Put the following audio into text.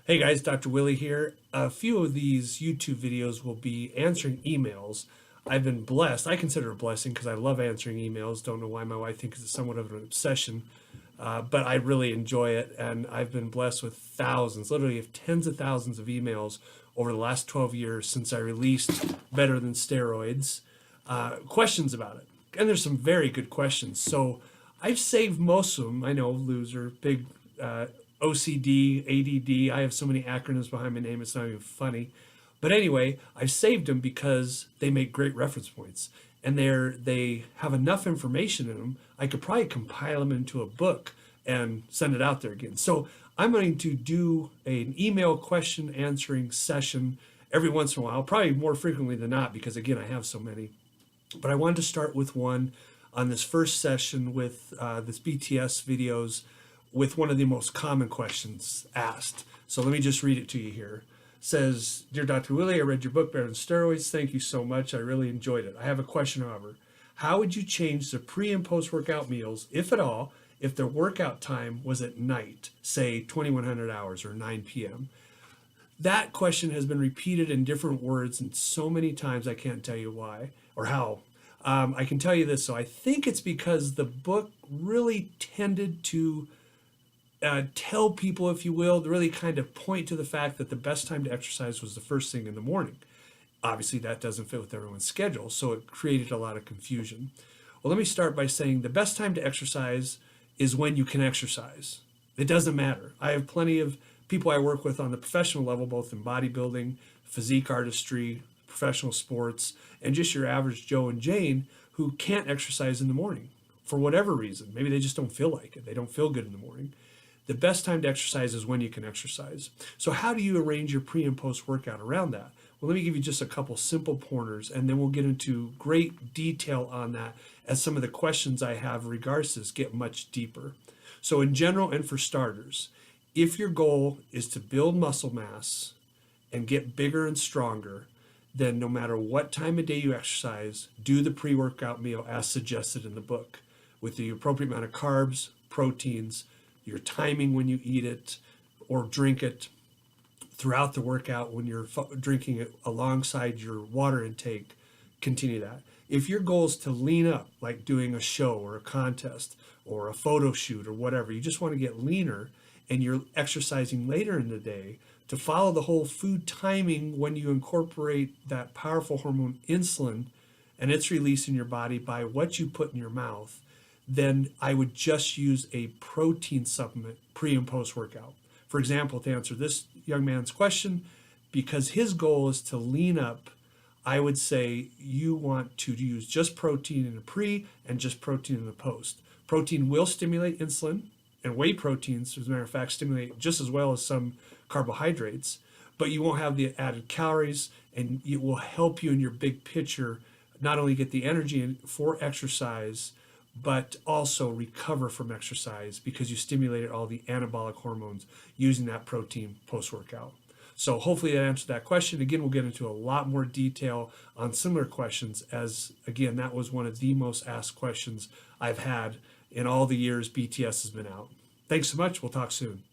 Hey guys, Dr. Willie here. A few of these YouTube videos will be answering emails. I've been blessed. I consider it a blessing because I love answering emails. Don't know why my wife thinks it's somewhat of an obsession, but I really enjoy it. And I've been blessed with thousands, literally tens of thousands of emails over the last 12 years since I released Better Than Steroids, questions about it. And there's some very good questions. So I've saved most of them. I know, loser, big OCD, ADD. I have so many acronyms behind my name, it's not even funny. But anyway, I've saved them because they make great reference points. And they have enough information in them, I could probably compile them into a book and send it out there again. So I'm going to do an email question answering session every once in a while, probably more frequently than not, because again, I have so many. But I wanted to start with one on this first session with this BTS videos with one of the most common questions asked. So let me just read it to you here. It says, Dear Dr. Willie, I read your book, Better Than Steroids. Thank you so much. I really enjoyed it. I have a question, however. How would you change the pre and post workout meals, if at all, if the workout time was at night, say 2100 hours or 9 p.m.? That question has been repeated in different words and so many times I can't tell you why or how. I can tell you this, so I think it's because the book really tended to tell people, if you will, to really kind of point to the fact that the best time to exercise was the first thing in the morning. Obviously, that doesn't fit with everyone's schedule, so it created a lot of confusion. Well, let me start by saying the best time to exercise is when you can exercise. It doesn't matter. I have plenty of people I work with on the professional level, both in bodybuilding, physique artistry, professional sports, and just your average Joe and Jane who can't exercise in the morning for whatever reason. Maybe they just don't feel like it. They don't feel good in the morning. The best time to exercise is when you can exercise. So how do you arrange your pre and post workout around that? Well, let me give you just a couple simple pointers, and then we'll get into great detail on that as some of the questions I have in regards to this get much deeper. So in general and for starters, if your goal is to build muscle mass and get bigger and stronger, then no matter what time of day you exercise, do the pre-workout meal as suggested in the book with the appropriate amount of carbs, proteins, your timing when you eat it or drink it throughout the workout when you're drinking it alongside your water intake, continue that. If your goal is to lean up, like doing a show or a contest or a photo shoot or whatever, you just want to get leaner and you're exercising later in the day, to follow the whole food timing when you incorporate that powerful hormone insulin and its release in your body by what you put in your mouth, then I would just use a protein supplement pre and post workout. For example, to answer this young man's question, because his goal is to lean up, I would say you want to use just protein in the pre and just protein in the post. Protein will stimulate insulin, and whey proteins, as a matter of fact, stimulate just as well as some carbohydrates, but you won't have the added calories, and it will help you in your big picture not only get the energy for exercise, but also recover from exercise because you stimulated all the anabolic hormones using that protein post-workout. So hopefully that answered that question. Again, we'll get into a lot more detail on similar questions as, again, that was one of the most asked questions I've had in all the years BTS has been out. Thanks so much. We'll talk soon.